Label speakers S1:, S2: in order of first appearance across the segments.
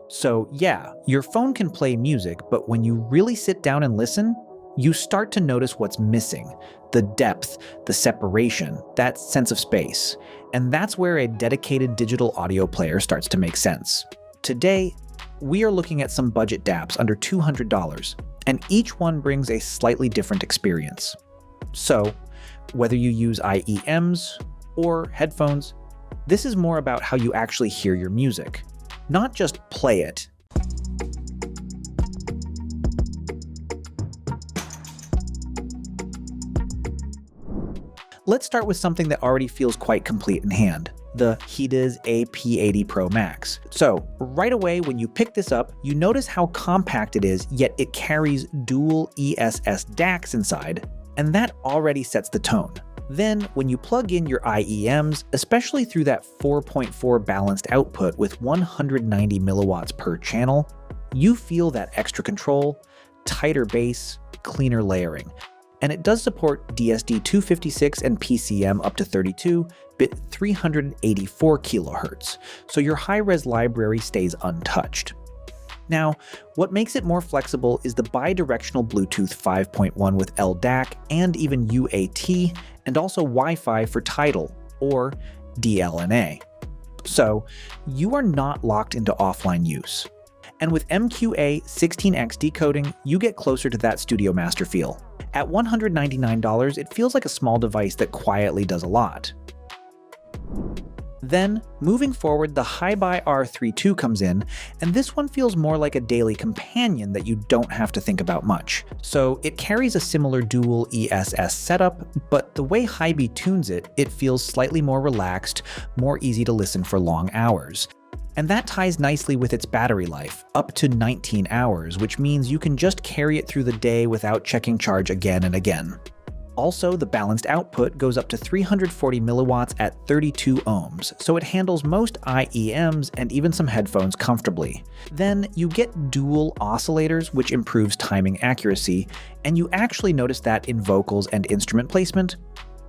S1: So yeah, your phone can play music, but when you really sit down and listen, you start to notice what's missing: the depth, the separation, that sense of space. And that's where a dedicated digital audio player starts to make sense. Today, we are looking at some budget DAPs under $200, and each one brings a slightly different experience. So, whether you use IEMs or headphones, this is more about how you actually hear your music, not just play it. Let's start with something that already feels quite complete in hand: the Hidizs AP80 Pro Max. So, right away when you pick this up, you notice how compact it is, yet it carries dual ESS DACs inside, and that already sets the tone. Then, when you plug in your IEMs, especially through that 4.4 balanced output with 190 milliwatts per channel, you feel that extra control, tighter bass, cleaner layering. And it does support DSD-256 and PCM up to 32, bit 384 kHz, so your high-res library stays untouched. Now, what makes it more flexible is the bidirectional Bluetooth 5.1 with LDAC and even UAT, and also Wi-Fi for Tidal, or DLNA. So, you are not locked into offline use. And with MQA-16X decoding, you get closer to that Studio Master feel. At $199, it feels like a small device that quietly does a lot. Then, moving forward, the Hiby R3 II comes in, and this one feels more like a daily companion that you don't have to think about much. So it carries a similar dual ESS setup, but the way Hiby tunes it, it feels slightly more relaxed, more easy to listen for long hours. And that ties nicely with its battery life, up to 19 hours, which means you can just carry it through the day without checking charge again and again. Also, the balanced output goes up to 340 milliwatts at 32 ohms, so it handles most IEMs and even some headphones comfortably. Then you get dual oscillators, which improves timing accuracy, and you actually notice that in vocals and instrument placement.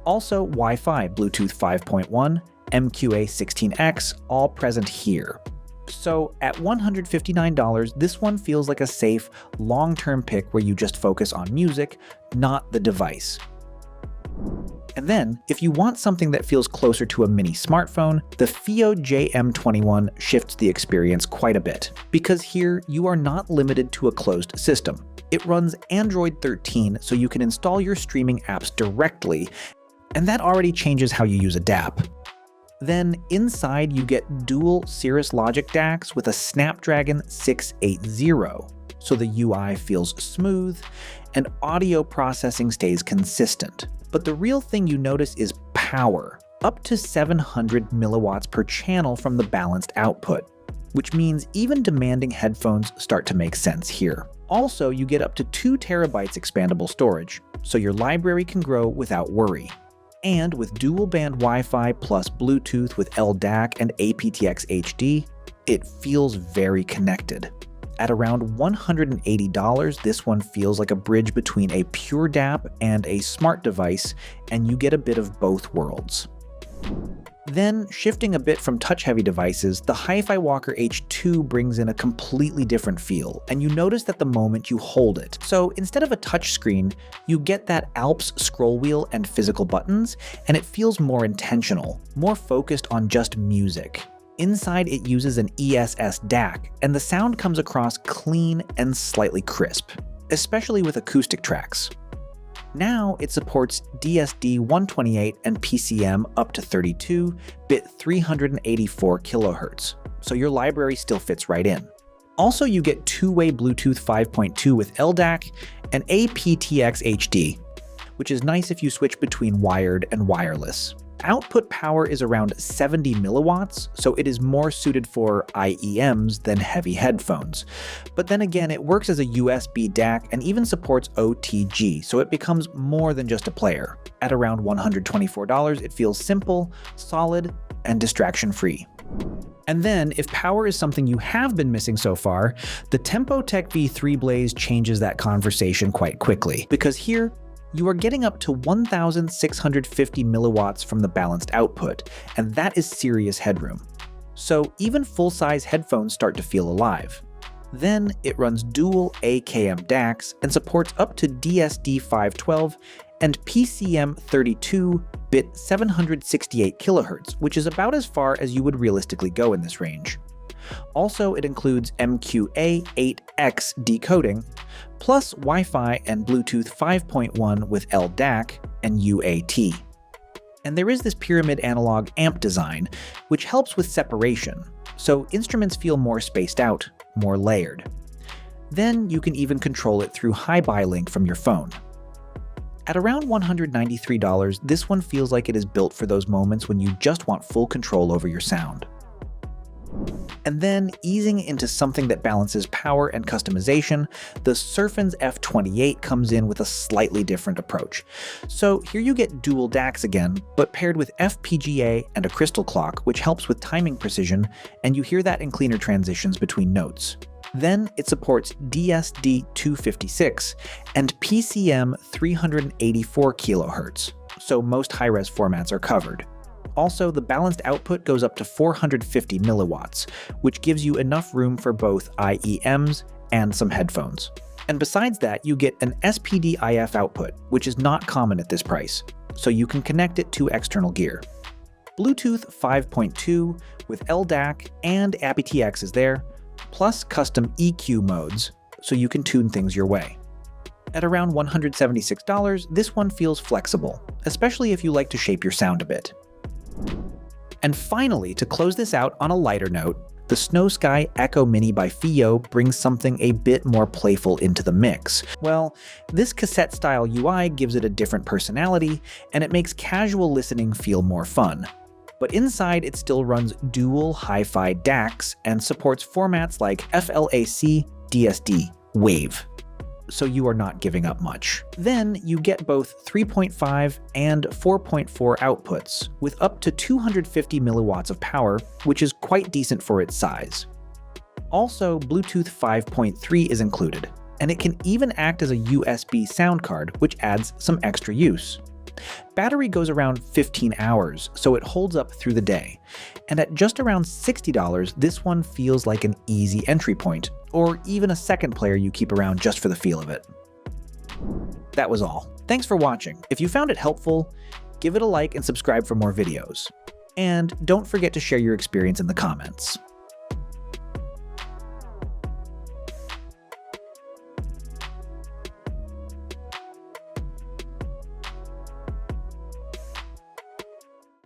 S1: Also, Wi-Fi, Bluetooth 5.1, MQA-16X, all present here. So at $159, this one feels like a safe, long-term pick where you just focus on music, not the device. And then, if you want something that feels closer to a mini smartphone, the Fiio JM21 shifts the experience quite a bit, because here you are not limited to a closed system. It runs Android 13, so you can install your streaming apps directly, and that already changes how you use a DAP. Then inside you get dual Cirrus Logic DACs with a Snapdragon 680, so the UI feels smooth and audio processing stays consistent. But the real thing you notice is power, up to 700 milliwatts per channel from the balanced output, which means even demanding headphones start to make sense here. Also, you get up to 2 terabytes expandable storage, so your library can grow without worry. And with dual-band Wi-Fi plus Bluetooth with LDAC and aptX HD, it feels very connected. At around $180, this one feels like a bridge between a pure DAP and a smart device, and you get a bit of both worlds. Then, shifting a bit from touch-heavy devices, the HiFi Walker H2 brings in a completely different feel, and you notice that the moment you hold it. So instead of a touchscreen, you get that Alps scroll wheel and physical buttons, and it feels more intentional, more focused on just music. Inside, it uses an ESS DAC, and the sound comes across clean and slightly crisp, especially with acoustic tracks. Now it supports DSD-128 and PCM up to 32, bit 384 kHz, so your library still fits right in. Also, you get two-way Bluetooth 5.2 with LDAC and aptX HD, which is nice if you switch between wired and wireless. Output power is around 70 milliwatts, so it is more suited for IEMs than heavy headphones. But then again, it works as a USB DAC and even supports OTG, so it becomes more than just a player. At around $124, it feels simple, solid, and distraction-free. And then, if power is something you have been missing so far, the Tempotech V3 Blaze changes that conversation quite quickly, because here, you are getting up to 1,650 milliwatts from the balanced output, and that is serious headroom. so even full-size headphones start to feel alive. Then it runs dual AKM DACs and supports up to DSD512 and PCM32-bit 768 kHz, which is about as far as you would realistically go in this range. Also, it includes MQA8X decoding, plus Wi-Fi and Bluetooth 5.1 with LDAC and UAT. And there is this pyramid analog amp design, which helps with separation, so instruments feel more spaced out, more layered. Then you can even control it through Hiby Link from your phone. At around $193, this one feels like it is built for those moments when you just want full control over your sound. And then, easing into something that balances power and customization, the Surfans F28 comes in with a slightly different approach. So here you get dual DACs again, but paired with FPGA and a crystal clock, which helps with timing precision, and you hear that in cleaner transitions between notes. Then it supports DSD256 and PCM 384 kHz, so most high-res formats are covered. Also, the balanced output goes up to 450 milliwatts, which gives you enough room for both IEMs and some headphones. And besides that, you get an SPD-IF output, which is not common at this price, so you can connect it to external gear. Bluetooth 5.2 with LDAC and aptX is there, plus custom EQ modes, so you can tune things your way. At around $176, this one feels flexible, especially if you like to shape your sound a bit. And finally, to close this out on a lighter note, the Snow Sky Echo Mini by Fiio brings something a bit more playful into the mix. Well, this cassette-style UI gives it a different personality, and it makes casual listening feel more fun. But inside, it still runs dual hi-fi DACs and supports formats like FLAC, DSD, WAVE. So you are not giving up much. Then you get both 3.5 and 4.4 outputs, with up to 250 milliwatts of power, which is quite decent for its size. Also, Bluetooth 5.3 is included, and it can even act as a USB sound card, which adds some extra use. Battery goes around 15 hours, so it holds up through the day. And at just around $60, this one feels like an easy entry point, or even a second player you keep around just for the feel of it. That was all. Thanks for watching. If you found it helpful, give it a like and subscribe for more videos. And don't forget to share your experience in the comments.